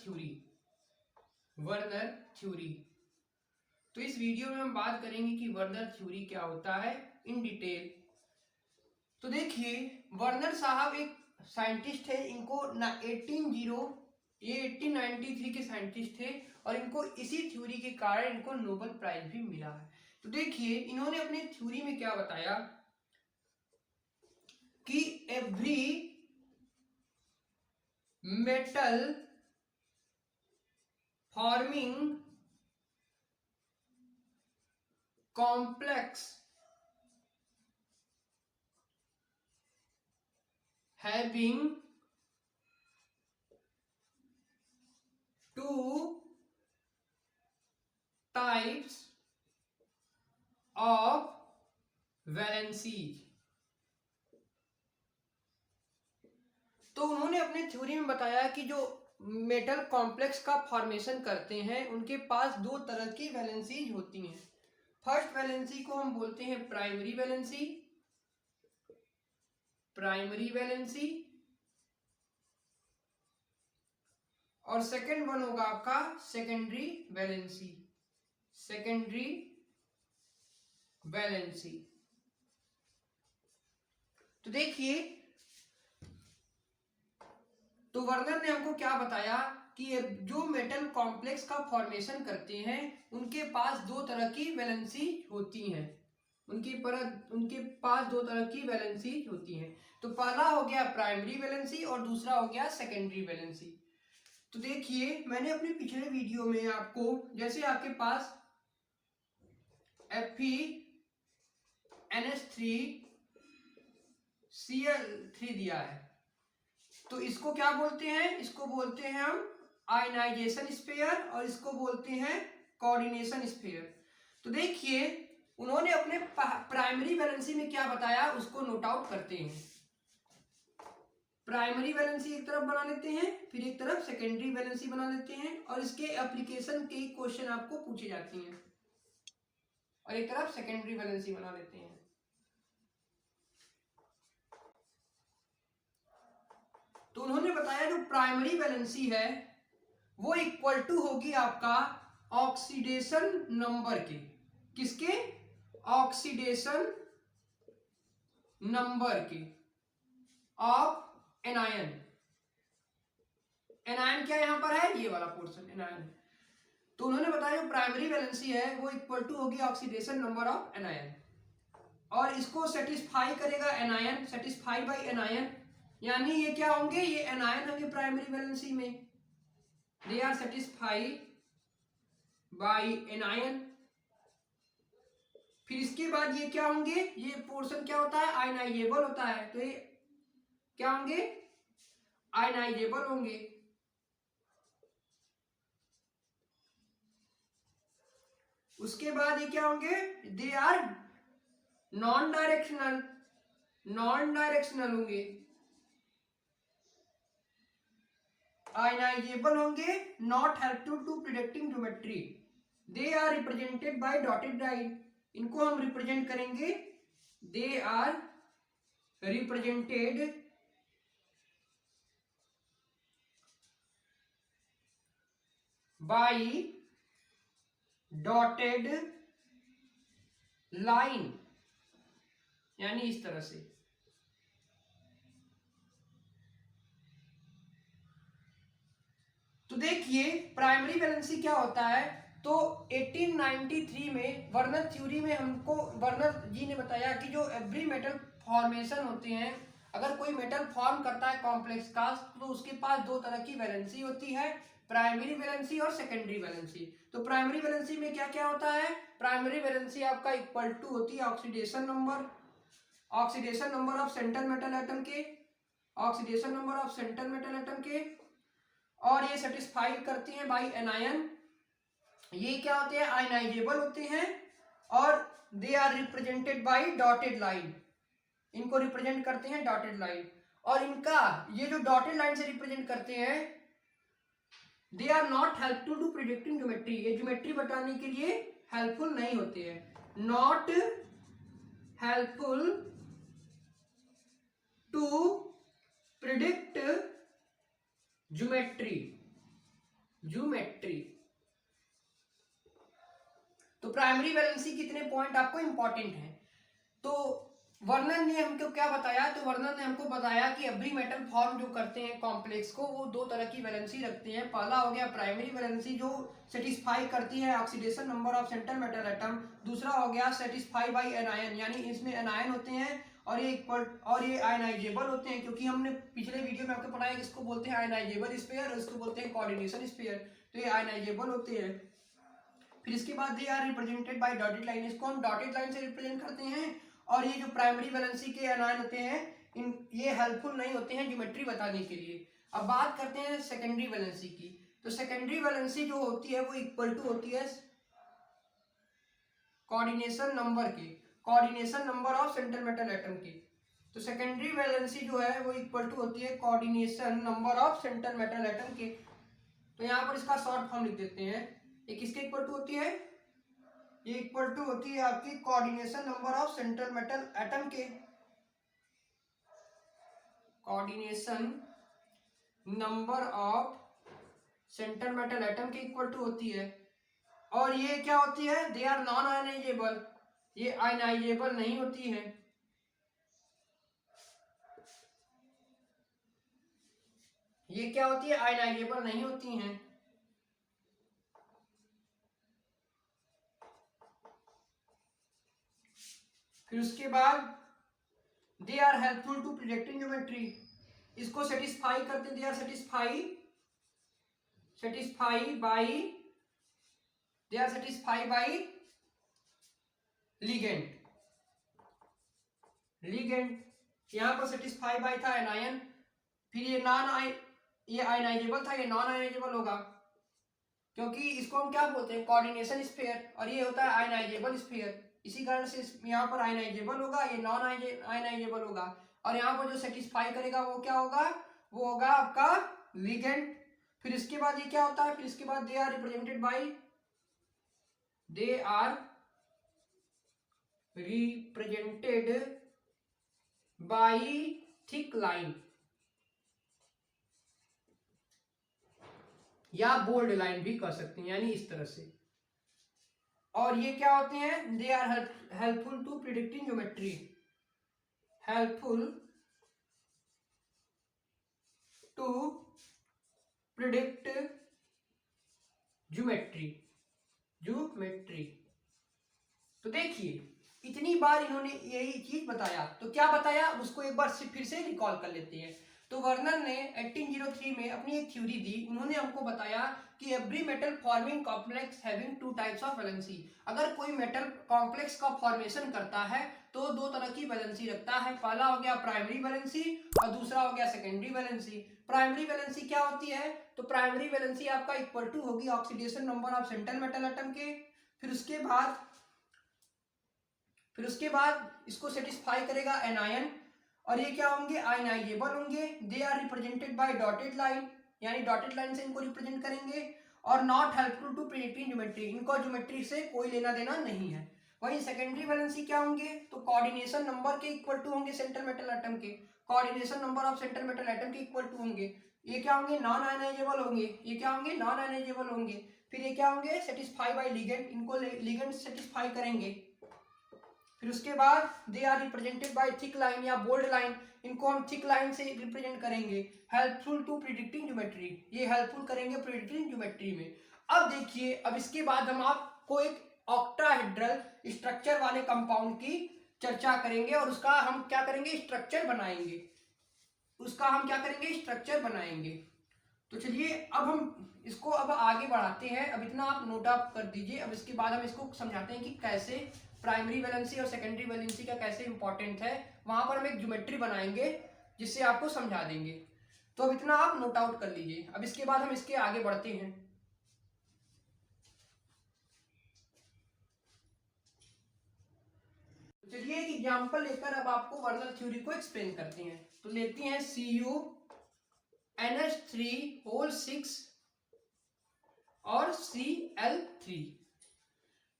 Theory. Werner theory. तो इस video में हम बात करेंगे कि वर्नर थ्योरी क्या होता है इन डिटेल। तो देखिए, वर्नर साहब एक साइंटिस्ट है। इनको ना 1893 के साइंटिस्ट थे और इनको इसी थ्योरी के कारण इनको नोबेल प्राइज भी मिला है। तो देखिए, इन्होंने अपने थ्योरी में क्या बताया कि every metal forming complex having two types of valencies। तो उन्होंने अपने थ्योरी में बताया कि जो मेटल कॉम्प्लेक्स का फॉर्मेशन करते हैं उनके पास दो तरह की वैलेंसीज होती हैं। फर्स्ट वैलेंसी को हम बोलते हैं प्राइमरी वैलेंसी, और सेकंड वन होगा आपका सेकेंडरी वैलेंसी। तो देखिए, तो वर्नर ने हमको क्या बताया कि जो मेटल कॉम्प्लेक्स का फॉर्मेशन करते हैं उनके पास दो तरह की वैलेंसी होती हैं। उनके पास दो तरह की वैलेंसी होती हैं। तो पहला हो गया प्राइमरी वैलेंसी और दूसरा हो गया सेकेंडरी वैलेंसी। तो देखिए, मैंने अपने पिछले वीडियो में आपको, जैसे आपके पास FeNH3Cl3 दिया है, तो इसको क्या बोलते हैं? इसको बोलते हैं हम आयनाइजेशन स्पेयर और इसको बोलते हैं कोऑर्डिनेशन स्पेयर। तो देखिए, उन्होंने अपने प्राइमरी वैलेंसी में क्या बताया उसको नोट आउट करते हैं। प्राइमरी वैलेंसी एक तरफ बना लेते हैं, फिर एक तरफ सेकेंडरी वैलेंसी बना लेते हैं और इसके एप्लीकेशन के क्वेश्चन आपको पूछे जाते हैं, और एक तरफ सेकेंडरी वैलेंसी बना लेते हैं। तो उन्होंने बताया जो प्राइमरी वैलेंसी है वो इक्वल टू होगी आपका ऑक्सीडेशन नंबर के। किसके? ऑक्सीडेशन नंबर के ऑफ एनायन। एनायन क्या यहां पर है? ये वाला पोर्शन एनायन। तो उन्होंने बताया जो प्राइमरी वैलेंसी है वो इक्वल टू होगी ऑक्सीडेशन नंबर ऑफ एनायन, और इसको सेटिस्फाई करेगा एनायन, सेटिस्फाई बाय एनायन। यानी ये क्या होंगे? ये एनायन होंगे प्राइमरी वैलेंसी में, they are satisfied by anion. फिर इसके बाद ये क्या होंगे? ये पोर्शन क्या होता है? आयनाइजेबल होता है। तो ये क्या होंगे? आयनाइजेबल होंगे। उसके बाद ये क्या होंगे? दे आर नॉन डायरेक्शनल होंगे, आयनाइजेबल होंगे, not helpful to predicting geometry. They are represented by dotted line. इनको हम रिप्रेजेंट करेंगे, they are represented by dotted line, यानी इस तरह से। तो देखिए, प्राइमरी वैलेंसी क्या होता है? तो 1893 में वर्नर थ्योरी में हमको वर्नर जी ने बताया कि जो एवरी मेटल फॉर्मेशन होते हैं, अगर कोई मेटल फॉर्म करता है कॉम्प्लेक्स का, तो उसके पास दो तरह की वैलेंसी होती है, प्राइमरी वैलेंसी और सेकेंडरी वैलेंसी। तो प्राइमरी वैलेंसी में क्या क्या होता है? प्राइमरी वैलेंसी आपका इक्वल टू होती है oxidation number of central metal atom के, oxidation number of central metal atom के, और ये सेटिस्फाई करते हैं बाय एनायन। ये क्या होते हैं? आयनाइजेबल होते हैं, और they are represented by dotted line. इनको रिप्रेजेंट करते हैं डॉटेड लाइन, और इनका ये जो डॉटेड लाइन से रिप्रेजेंट करते हैं, they are not helpful to predicting geometry. ये ज्योमेट्री बताने के लिए हेल्पफुल नहीं होते हैं, not helpful to predict geometry. Primary valency कितने पॉइंट आपको इंपॉर्टेंट है। तो वर्नर ने हमको क्या बताया, तो वर्नर ने हमको बताया कि एवरी मेटल फॉर्म जो करते हैं कॉम्प्लेक्स को, वो दो तरह की वैलेंसी रखते हैं। पहला हो गया प्राइमरी वैलेंसी जो सेटिस्फाई करती है oxidation number of central metal atom. दूसरा हो गया सेटिस्फाई बाई एनायन, यानी इसमें एनायन होते हैं और ये इक्वल और ये आयनाइजेबल होते हैं, क्योंकि हमने पिछले वीडियो में आपको पढ़ाया कि इसको बोलते हैं आयनाइजेबल स्फीयर और इसको बोलते हैं कोऑर्डिनेशन स्फीयर। तो ये आयनाइजेबल होते हैं। फिर इसके बाद they are represented by dotted line, इसको हम डॉटेड लाइन से रिप्रेजेंट करते हैं। और ये जो प्राइमरी वैलेंसी के एनायन होते हैं इन ये हेल्पफुल नहीं होते हैं ज्योमेट्री बताने के लिए। अब बात करते हैं सेकेंडरी वैलेंसी की। तो सेकेंडरी वैलेंसी जो होती है वो इक्वल टू होती है कोऑर्डिनेशन नंबर के, coordination number of central metal atom के। तो सेकेंडरी वैलेंसी जो है वो इक्वल टू होती है coordination number of central metal atom के। तो यहाँ पर इसका शॉर्ट फॉर्म लिख देते हैं। ये किसके इक्वल टू होती है, ये इक्वल टू होती है आपकी coordination number of central metal atom के, coordination number of central metal atom के इक्वल टू होती है। और ये क्या होती है, दे आर नॉन आयनाइजेबल, ये आयनाइजेबल नहीं होती है। ये क्या होती है, आयनाइजेबल नहीं होती हैं। फिर उसके बाद they are helpful to projecting geometry, इसको सेटिस्फाई करते, they are satisfy by ligand, यहां पर सेटिस्फाई बाई था एनायन। फिर ये आयनाइजेबल था, ये नॉन आयनाइजेबल होगा, क्योंकि इसको हम क्या बोलते हैं, कोऑर्डिनेशन स्फीयर, और ये होता है आयनाइजेबल स्फीयर। इसी कारण से यहाँ पर आयनाइजेबल होगा, ये नॉन आयनाइजेबल होगा। और यहाँ पर जो सेटिस्फाई करेगा वो क्या होगा, वो होगा आपका लिगेंड। फिर इसके बाद ये क्या होता है, फिर इसके बाद they are represented by thick line या बोल्ड लाइन भी कर सकते हैं, यानी इस तरह से। और ये क्या होते हैं, they are helpful to predicting geometry, helpful to predict geometry. तो देखिए इतनी बार इन्होंने यही चीज बताया, तो क्या बताया उसको एक बार फिर से रिकॉल कर लेते हैं। तो वर्नर ने 1803 में अपनी एक थ्योरी दी। उन्होंने हमको बताया कि every metal forming complex having two types of valency, अगर कोई मेटल कॉम्प्लेक्स का फॉर्मेशन करता है तो दो तरह की वैलेंसी रखता है। पहला हो गया प्राइमरी वैलेंसी और दूसरा हो गया सेकेंडरी वैलेंसी। प्राइमरी वैलेंसी क्या होती है, तो प्राइमरी वैलेंसी आपका इक्वल टू होगी oxidation number of central metal atom के। फिर उसके बाद इसको सेटिस्फाई करेगा एनायन, और ये क्या होंगे, आयनाइजेबल होंगे। They are represented by dotted line, यानी डॉटेड लाइन से इनको रिप्रेजेंट करेंगे। और not helpful to predicting geometry, इनको ज्योमेट्री से कोई लेना देना नहीं है। वही सेकेंडरी वैलेंसी क्या होंगे, तो कोऑर्डिनेशन नंबर के इक्वल टू होंगे सेंट्रल मेटल एटम के, coordination number of central metal atom के इक्वल टू होंगे। ये क्या होंगे, नॉन आयनाइजेबल होंगे, ये क्या होंगे, नॉन आयनाइजेबल होंगे। फिर ये क्या होंगे, सेटिस्फाई बाय लिगेंड, इनको लिगेंड सेटिस्फाई करेंगे। फिर उसके बाद they are represented by thick line या बोल्ड लाइन, इनको हम थिक लाइन से रिप्रेजेंट करेंगे। हेल्पफुल टू प्रिडिक्टिंग ज्योमेट्री, ये हेल्पफुल करेंगे प्रिडिक्टिंग ज्योमेट्री में। अब देखिए, अब इसके बाद हम आपको एक ऑक्टाहेड्रल स्ट्रक्चर वाले कंपाउंड की चर्चा करेंगे और उसका हम क्या करेंगे, स्ट्रक्चर बनाएंगे। तो चलिए अब हम इसको अब आगे बढ़ाते हैं। अब इतना आप नोट अप कर दीजिए। अब इसके बाद हम इसको समझाते हैं कि कैसे प्राइमरी वैलेंसी और सेकेंडरी वैलेंसी का कैसे इंपॉर्टेंट है। वहां पर हम एक ज्योमेट्री बनाएंगे जिससे आपको समझा देंगे। तो अब इतना आप नोट आउट कर लीजिए। अब इसके बाद हम इसके आगे बढ़ते हैं। चलिए एक एग्जांपल लेकर अब आपको वर्नर थ्योरी को एक्सप्लेन करते हैं। तो लेते हैं CuNH3 और Cl3।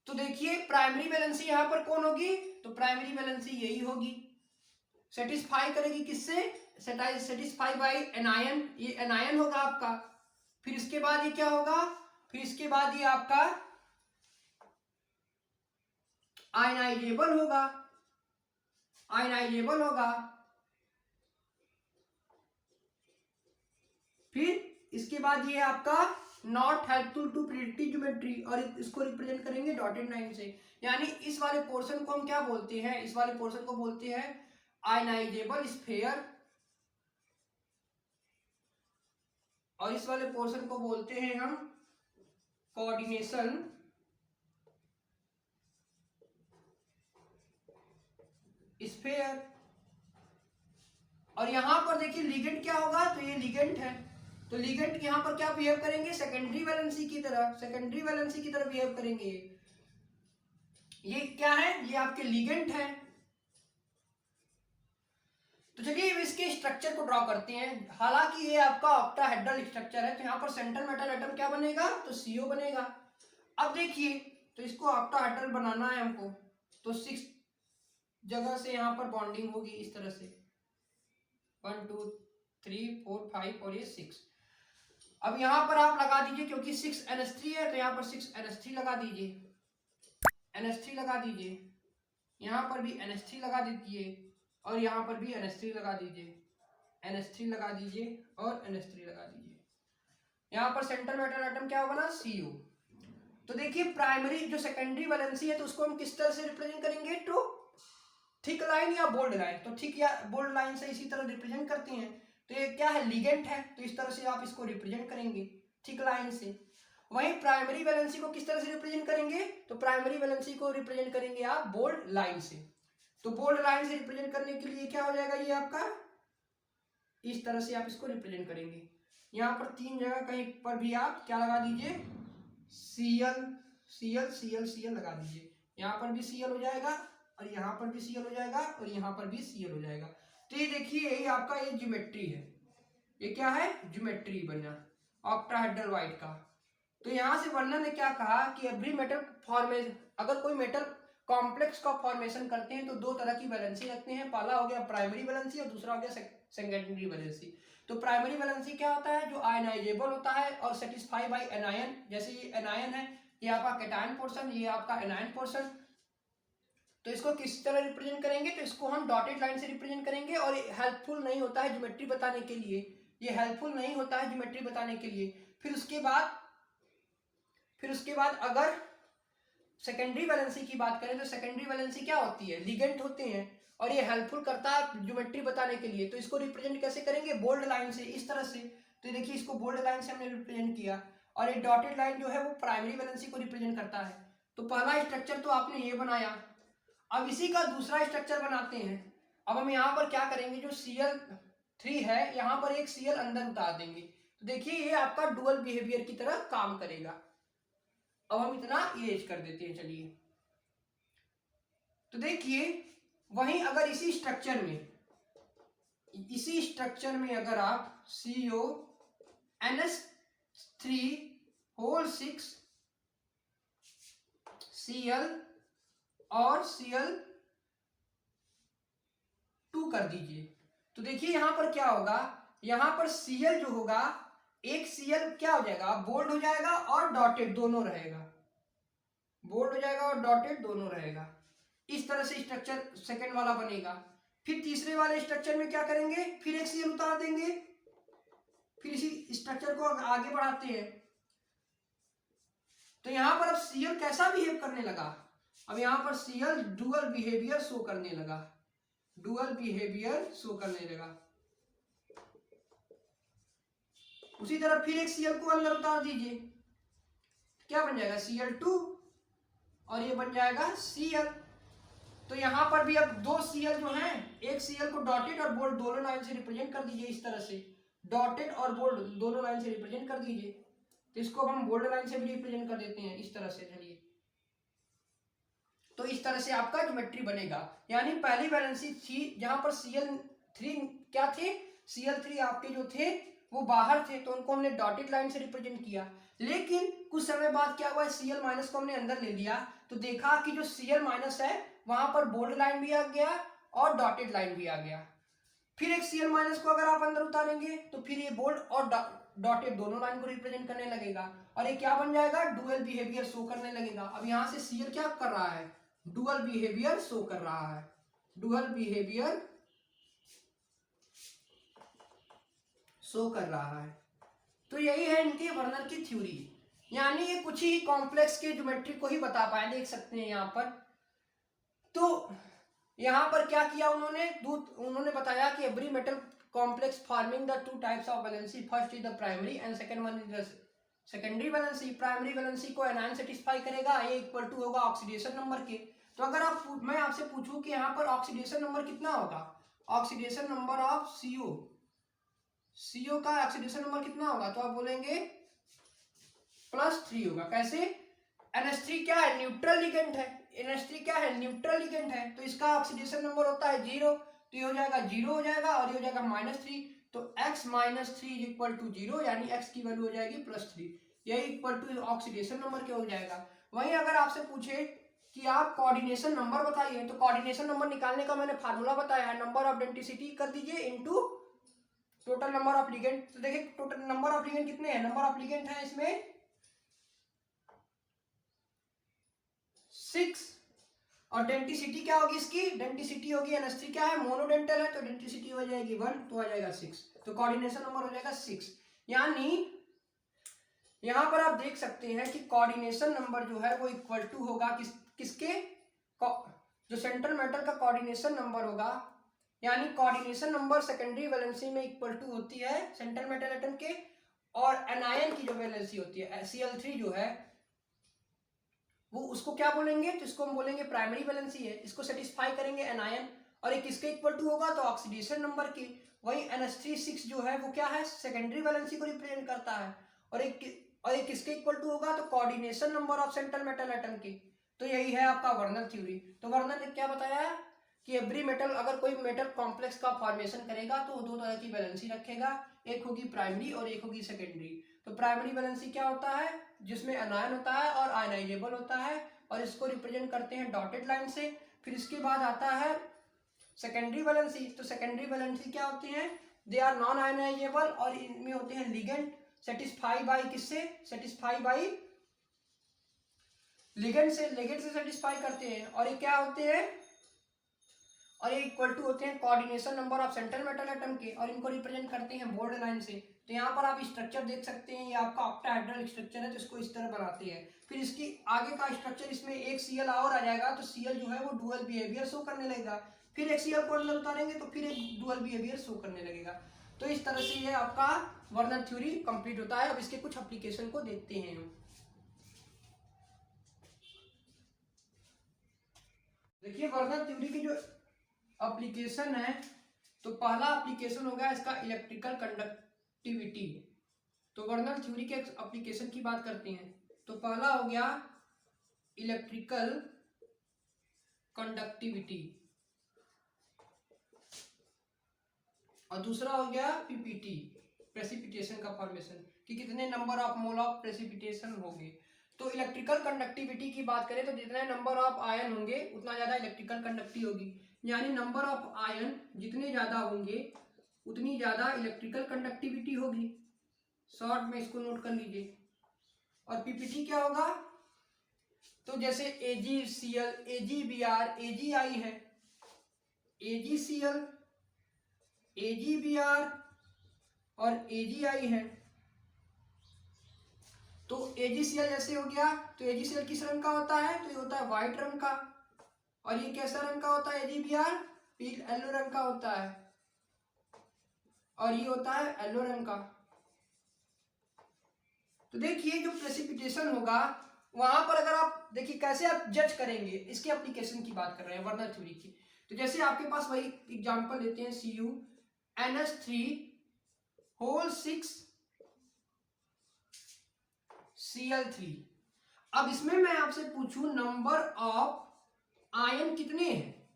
तो देखिए प्राइमरी वैलेंसी यहां पर कौन होगी, तो प्राइमरी वैलेंसी यही होगी। सेटिस्फाई करेगी किससे, सेटिस्फाई बाय एनायन, ये एनायन होगा आपका। फिर इसके बाद ये क्या होगा, फिर इसके बाद ये आपका आयनाइजेबल होगा, आयनाइजेबल होगा। फिर इसके बाद ये आपका not helpful to predictive geometry, और इसको रिप्रेजेंट करेंगे डॉटेड लाइन से। यानी इस वाले पोर्शन को हम क्या बोलते हैं, इस वाले पोर्शन को बोलते हैं आयनाइजेबल स्फीयर, और इस वाले पोर्शन को बोलते हैं हम कोऑर्डिनेशन स्फीयर। और यहां पर देखिए लिगेंड क्या होगा, तो ये लिगेंड है, तो लिगेंड यहां पर क्या बिहेव करेंगे, सेकेंडरी वैलेंसी की तरह, सेकेंडरी वैलेंसी की तरह बिहेव करेंगे। ये क्या है, ये आपके लिगेंड है। तो चलिए इसके स्ट्रक्चर को ड्रॉ करते हैं। हालांकि ये आपका ऑक्टाहेड्रल स्ट्रक्चर है, तो यहाँ पर सेंट्रल मेटल एटम क्या बनेगा, तो CO बनेगा। अब देखिए, तो इसको ऑक्टाहेड्रल बनाना है हमको, तो 6 जगह से यहाँ पर बॉन्डिंग होगी इस तरह से, 1 2 3 4 5 और ये 6। अब यहाँ पर आप लगा दीजिए, क्योंकि 6 NH3 है, तो यहाँ पर 6 NH3 लगा दीजिए, NH3 लगा दीजिए, यहाँ पर भी NH3 लगा दीजिए, और यहाँ पर भी NH3 लगा दीजिए, NH3 लगा दीजिए और NH3 लगा दीजिए। यहाँ पर सेंट्रल मेटल एटम क्या बना, CO। तो देखिए प्राइमरी जो सेकेंडरी वैलेंसी है, तो उसको हम किस तरह से रिप्रेजेंट करेंगे, तो थिक लाइन या बोल्ड लाइन, तो थिक या बोल्ड लाइन से इसी तरह रिप्रेजेंट करते हैं। तो ये क्या है, लिगेंड है, तो इस तरह से आप इसको रिप्रेजेंट करेंगे थिक लाइन से। वहीं प्राइमरी वैलेंसी को किस तरह से रिप्रेजेंट करेंगे, तो प्राइमरी वैलेंसी को रिप्रेजेंट करेंगे आप बोल्ड लाइन से। तो बोल्ड लाइन से रिप्रेजेंट करने के लिए क्या हो जाएगा, ये आपका इस तरह से आप इसको रिप्रेजेंट करेंगे। यहाँ पर 3 जगह कहीं पर भी आप क्या लगा दीजिए, Cl Cl Cl Cl लगा दीजिए। यहाँ पर भी Cl हो जाएगा, और यहाँ पर भी Cl हो जाएगा, और यहाँ पर भी Cl हो जाएगा। तो ये देखिए, यही आपका ये ज्योमेट्री है, ये क्या है, ज्योमेट्री बना ऑक्टाहेड्रल वाइट का। तो यहाँ से वर्णन ने क्या कहा कि एवरी मेटल फॉर्मेशन, अगर कोई मेटल कॉम्प्लेक्स का फॉर्मेशन करते हैं तो 2 तरह की वैलेंसी रखते हैं। पहला हो गया प्राइमरी वैलेंसी और दूसरा हो गया सेकेंडरी वैलेंसी। तो प्राइमरी वैलेंसी क्या होता है, जो आयनाइजेबल होता है और सेटिस्फाई बाय एनायन। जैसे ये एनायन है, ये आपका कैटायन पोर्शन, ये आपका एनायन पोर्शन। तो इसको किस तरह रिप्रेजेंट करेंगे, तो इसको हम डॉटेड लाइन से रिप्रेजेंट करेंगे, और ये हेल्पफुल नहीं होता है ज्योमेट्री बताने के लिए, ये हेल्पफुल नहीं होता है ज्योमेट्री बताने के लिए। फिर उसके बाद अगर सेकेंडरी वैलेंसी की बात करें, तो सेकेंडरी वैलेंसी क्या होती है, लिगेंड होते हैं, और ये हेल्पफुल करता है ज्योमेट्री बताने के लिए। तो इसको रिप्रेजेंट कैसे करेंगे, बोल्ड लाइन से, इस तरह से। तो देखिए इसको बोल्ड लाइन से हमने रिप्रेजेंट किया, और ये डॉटेड लाइन जो है वो प्राइमरी वैलेंसी को रिप्रेजेंट करता है। तो पहला स्ट्रक्चर तो आपने ये बनाया। अब इसी का दूसरा स्ट्रक्चर बनाते हैं। अब हम यहाँ पर क्या करेंगे, जो Cl3 है, यहाँ पर एक Cl अंदर उतार देंगे। तो देखिए ये आपका डुअल बिहेवियर की तरह काम करेगा। अब हम इतना इरेज कर देते हैं, चलिए। तो देखिए वहीं अगर इसी स्ट्रक्चर में अगर आप CONH3 होल 6 Cl और Cl2 कर दीजिए, तो देखिए यहां पर क्या होगा, यहां पर Cl जो होगा, एक Cl क्या हो जाएगा, बोल्ड हो जाएगा और डॉटेड दोनों रहेगा, बोल्ड हो जाएगा और डॉटेड दोनों रहेगा। इस तरह से स्ट्रक्चर सेकंड वाला बनेगा। फिर तीसरे वाले स्ट्रक्चर में क्या करेंगे, फिर एक Cl उतार देंगे, फिर इसी स्ट्रक्चर को आगे बढ़ाते हैं। तो यहां पर अब Cl कैसा बिहेव करने लगा, अब यहां पर Cl डुअल बिहेवियर शो करने लगा, डुअल बिहेवियर शो करने लगा। उसी तरह फिर एक Cl को अंदर उतार दीजिए, क्या बन जाएगा, Cl2, और ये बन जाएगा Cl। तो यहां पर भी अब 2 Cl जो हैं, एक Cl को डॉटेड और बोल्ड दोनों लाइन से रिप्रेजेंट कर दीजिए, इस तरह से डॉटेड और बोल्ड दोनों लाइन से रिप्रेजेंट कर दीजिए। तो इसको हम बोल्ड लाइन से भी रिप्रेजेंट कर देते हैं, इस तरह से, चलिए। तो इस तरह से आपका ज्योमेट्री बनेगा। यानी पहली वैलेंसी थी जहां पर Cl3 क्या थे, Cl3 आपके जो थे वो बाहर थे, तो उनको हमने डॉटेड लाइन से रिप्रेजेंट किया। लेकिन कुछ समय बाद क्या हुआ, Cl माइनस को हमने अंदर ले लिया, तो देखा कि जो Cl माइनस है वहां पर बोल्ड लाइन भी आ गया और डॉटेड लाइन भी आ गया। फिर एक Cl माइनस को अगर आप अंदर उतारेंगे, तो फिर ये बोल्ड और डॉटेड दोनों लाइन को रिप्रेजेंट करने लगेगा, और ये क्या बन जाएगा, डुअल बिहेवियर शो करने लगेगा। अब यहाँ से Cl क्या कर रहा है, डुअल बिहेवियर शो कर रहा है, डुअल बिहेवियर शो कर रहा है। तो यही है इनके वर्नर की थ्योरी, यानी ये कुछ ही कॉम्प्लेक्स के ज्योमेट्री को ही बता पाए, देख सकते हैं यहाँ पर। तो यहाँ पर क्या किया उन्होंने बताया कि every metal complex forming the two types of valency, first is the primary and second one is the secondary valency. Primary valency को एनायन सेटिस्फाई करेगा, ये इक्वल टू होगा ऑक्सीडेशन नंबर के। तो अगर मैं आपसे पूछूं कि यहाँ पर ऑक्सीडेशन नंबर कितना होगा, ऑक्सीडेशन नंबर ऑफ CO का ऑक्सीडेशन नंबर कितना होगा, तो आप बोलेंगे +3 होगा। कैसे? NH3 क्या है, न्यूट्रल लिगेंड है, NH3 क्या है, न्यूट्रल लिगेंड है, तो इसका ऑक्सीडेशन नंबर होता है 0, तो ये हो जाएगा 0 हो जाएगा और ये हो जाएगा -3, तो x - 3 = 0, यानी x की वैल्यू हो जाएगी +3, यही इक्वल टू ऑक्सीडेशन नंबर क्या हो जाएगा। वहीं अगर आपसे पूछे कि आप कोऑर्डिनेशन नंबर बताइए, तो कोऑर्डिनेशन नंबर निकालने का मैंने फार्मूला बताया है, नंबर ऑफ डेंसिटी कर दीजिए into total number of ligand. तो देखिए टोटल नंबर ऑफ लिगेंड कितने हैं, नंबर ऑफ लिगेंड है इसमें 6, और डेंसिटी क्या होगी इसकी, डेंसिटी होगी NH3 क्या है, मोनोडेंटल है, तो डेंसिटी हो जाएगी 1, तो आ जाएगा 6, तो कोऑर्डिनेशन नंबर हो जाएगा 6। यानी यहां पर आप देख सकते हैं कि कोऑर्डिनेशन नंबर जो है वो इक्वल टू होगा किसके, जो सेंट्रल मेटल का कोऑर्डिनेशन नंबर होगा, यानी कोऑर्डिनेशन नंबर सेकेंडरी वैलेंसी में इक्वल टू होती है सेंट्रल मेटल एटम के, और एनायन की जो वैलेंसी होती है Cl3 जो है वो उसको क्या बोलेंगे, तो इसको हम बोलेंगे प्राइमरी वैलेंसी है, इसको सेटिस्फाई करेंगे एनायन, और एक किसके इक्वल टू होगा, तो ऑक्सीडेशन नंबर के। वही NH3 जो है वो क्या है, सेकेंडरी वैलेंसी को रिप्रेजेंट करता है, और एक किसके इक्वल टू होगा, तो coordination number of central metal atom की। तो यही है आपका वर्नर थ्योरी। तो वर्नर ने क्या बताया है कि एवरी मेटल, अगर कोई मेटल कॉम्प्लेक्स का फॉर्मेशन करेगा तो दो तरह की वैलेंसी रखेगा, एक होगी प्राइमरी और एक होगी सेकेंडरी। तो प्राइमरी वैलेंसी क्या होता है, जिसमें एनायन होता है और आयनाइजेबल होता है, और इसको रिप्रेजेंट करते हैं डॉटेड लाइन से। फिर इसके बाद आता है सेकेंडरी वैलेंसी। तो सेकेंडरी वैलेंसी क्या होती है, दे आर नॉन आयनाइजेबल, और इनमें होते हैं लिगेंड सेटिस्फाई बाई किससे, सेटिस्फाई बाई लिगेंड से सेटिस्फाई करते हैं, और ये क्या होते हैं, और ये इक्वल टू होते हैं coordination number of central metal atom के, और इनको रिप्रेजेंट करते हैं बॉर्डर लाइन से। तो यहाँ पर आप स्ट्रक्चर देख सकते हैं, ये आपका ऑक्टाहेड्रल स्ट्रक्चर है, तो इसको इस तरह बनाते हैं। फिर इसकी आगे का स्ट्रक्चर, इसमें एक Cl और आ जाएगा, तो Cl जो है वो डुअल बिहेवियर शो करने लगेगा, फिर एक Cl को अंदर उतारेंगे तो फिर एक डुअल बिहेवियर शो करने लगेगा। तो इस तरह से ये आपका वर्नर थ्योरी कंप्लीट होता है। अब इसके कुछ एप्लीकेशन को देखते हैं हम। देखिए वर्नर थ्योरी की जो एप्लीकेशन है, तो पहला एप्लीकेशन हो गया इसका इलेक्ट्रिकल कंडक्टिविटी। तो वर्नर थ्योरी के एप्लीकेशन की बात करते हैं, तो पहला हो गया इलेक्ट्रिकल कंडक्टिविटी, और दूसरा हो गया PPT, प्रेसिपिटेशन का फॉर्मेशन, कि कितने number of mole of precipitation होंगे। तो इलेक्ट्रिकल कंडक्टिविटी की बात करें तो जितने नंबर ऑफ आयन होंगे उतना ज्यादा इलेक्ट्रिकल कंडक्टिविटी होगी, यानी नंबर ऑफ आयन जितने ज्यादा होंगे उतनी ज्यादा इलेक्ट्रिकल कंडक्टिविटी होगी। शॉर्ट में इसको नोट कर लीजिए। और PPT क्या होगा, तो जैसे AgCl, AgBr, AgI है, AgCl, AgBr और AgI है। तो AgCl जैसे हो गया, तो AgCl किस रंग का होता है, तो ये होता है व्हाइट रंग का, और ये कैसा रंग का होता है, AgBr येलो रंग का होता है, और ये होता है येलो रंग का। तो देखिए जो प्रेसिपिटेशन होगा वहां पर, अगर आप देखिए कैसे आप जज करेंगे, इसके एप्लीकेशन की बात कर रहे हैं वर्नर थ्योरी की। तो जैसे आपके पास वही एग्जांपल लेते हैं, CuNH3 अब इसमें मैं आपसे पूछूं नंबर ऑफ आयन कितने हैं,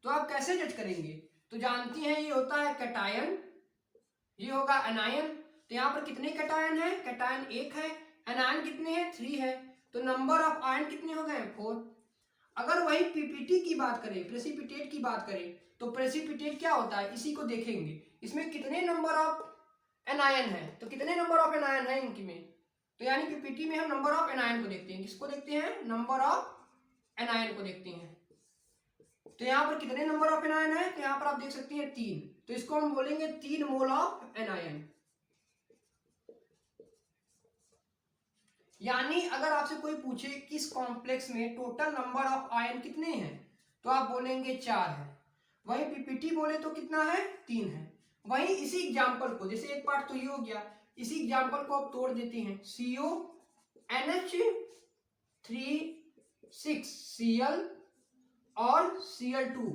तो आप कैसे जज करेंगे। तो जानती हैं ये होता है कैटायन, ये होगा एनायन। तो यहाँ पर कितने कैटायन है, कैटायन 1 है, एनायन कितने हैं 3 है, तो नंबर ऑफ आयन कितने हो गए 4। अगर वही PPT की बात करें, प्रेसिपिटेट की बात करें, तो प्रेसिपिटेट क्या होता है इसी को देखेंगे, इसमें कितने नंबर ऑफ एनायन है, तो कितने नंबर ऑफ एनायन है इनकी में, तो यानी PPT में हम नंबर ऑफ एनायन को देखते हैं, किसको देखते हैं, नंबर ऑफ एनायन को देखते हैं। तो यहाँ पर कितने नंबर ऑफ एनायन है, तो यहाँ पर आप देख सकते हैं 3, तो इसको हम बोलेंगे 3 मोल ऑफ एनायन। यानी अगर आपसे कोई पूछे कि इस कॉम्प्लेक्स में टोटल नंबर ऑफ आयन कितने हैं, तो आप बोलेंगे 4 है। वहीं पीपीटी बोले तो कितना है, 3 है। वहीं इसी एग्जाम्पल को, जैसे एक पार्ट तो ये हो गया, इसी एग्जाम्पल को आप तोड़ देते हैं, CONH3 6Cl और Cl2।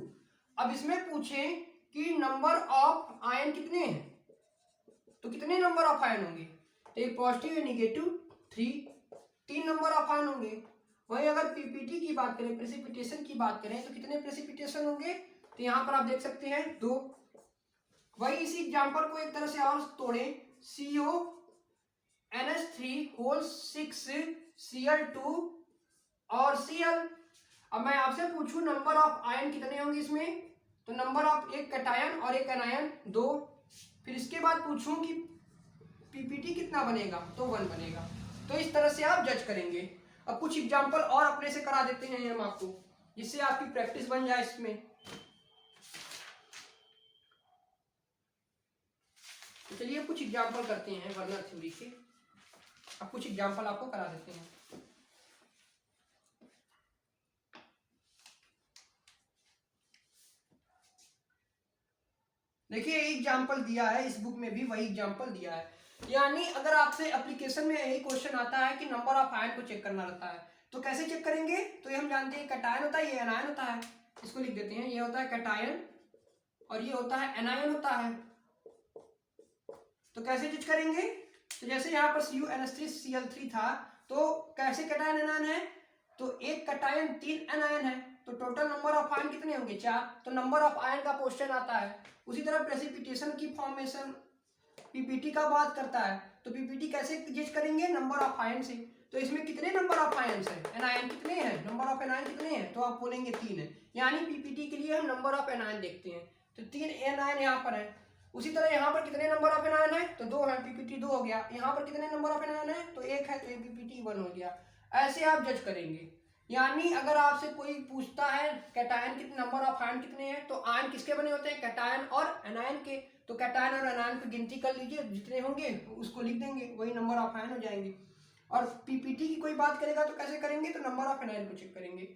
अब इसमें पूछें कि नंबर ऑफ आयन कितने हैं, तो कितने नंबर ऑफ आयन होंगे, तो एक पॉजिटिव है नेगेटिव 3 नंबर ऑफ आयन होंगे। वहीं अगर पीपीटी की बात करें, प्रेसिपिटेशन की बात करें, तो कितने प्रेसिपिटेशन होंगे, तो यहां पर आप देख सकते हैं 2। वही इसी एग्जाम्पल को एक तरह से और तोड़े, CONH3 6Cl2 और Cl। अब मैं आपसे पूछूं नंबर ऑफ आयन कितने होंगे इसमें, तो नंबर ऑफ एक कैटायन और एक एनायन 2। फिर इसके बाद पूछूं कि पीपीटी कितना बनेगा, तो 1 बनेगा। तो इस तरह से आप जज करेंगे। अब कुछ एग्जाम्पल और अपने से करा देते हैं हम आपको, जिससे आपकी प्रैक्टिस बन जाए इसमें। तो चलिए कुछ एग्जाम्पल करते हैं वर्नर थ्योरी के। अब कुछ एग्जाम्पल आपको करा देते हैं। देखिए एग्जाम्पल दिया है, इस बुक में भी वही एग्जाम्पल दिया है। यानी अगर आपसे एप्लीकेशन में यही क्वेश्चन आता है कि नंबर ऑफ आयन को चेक करना रहता है, तो कैसे चेक करेंगे, तो ये हम जानते हैं कैटायन होता है, ये एनायन होता है। इसको लिख देते हैं, ये होता है कैटायन और ये होता है एनायन होता है। तो कैसे जज करेंगे, तो जैसे यहाँ पर CuNH3Cl3 था, तो कैसे कैटायन एनायन है, तो एक कैटायन 3 एनायन है, तो टोटल नंबर ऑफ आयन कितने होंगे 4। तो नंबर ऑफ आयन का क्वेश्चन आता है। उसी तरह प्रेसिपिटेशन की फॉर्मेशन पीपीटी का बात करता है, तो पीपीटी कैसे जज करेंगे, नंबर ऑफ आयन से। तो इसमें कितने नंबर ऑफ आयन है, एनायन कितने हैं, नंबर ऑफ एनायन कितने हैं, तो आप बोलेंगे 3 है। यानी पीपीटी के लिए हम नंबर ऑफ एनायन देखते हैं, तो 3 एनायन यहाँ पर है। उसी तरह यहाँ पर कितने नंबर ऑफ एनायन है, तो 2 है, पीपीटी 2 हो गया। यहाँ पर कितने नंबर ऑफ एनायन है, तो 1 है, तो ये पीपीटी 1 हो गया। ऐसे आप जज करेंगे। यानी अगर आपसे कोई पूछता है कैटायन कितने नंबर ऑफ आयन कितने हैं, तो आयन किसके बने होते हैं, कैटायन और एनायन के। तो कैटायन और एनायन की गिनती कर लीजिए, जितने होंगे उसको लिख देंगे, वही नंबर ऑफ आयन हो जाएंगे। और पीपीटी की कोई बात करेगा तो कैसे करेंगे, तो नंबर ऑफ एनायन को चेक करेंगे।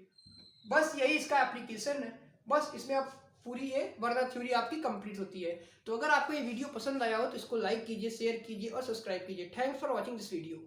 बस यही इसका एप्लीकेशन है। बस इसमें आप पूरी ये वर्नर थ्योरी आपकी कंप्लीट होती है। तो अगर आपको ये वीडियो पसंद आया हो तो इसको लाइक कीजिए, शेयर कीजिए और सब्सक्राइब कीजिए। Thanks for watching this video.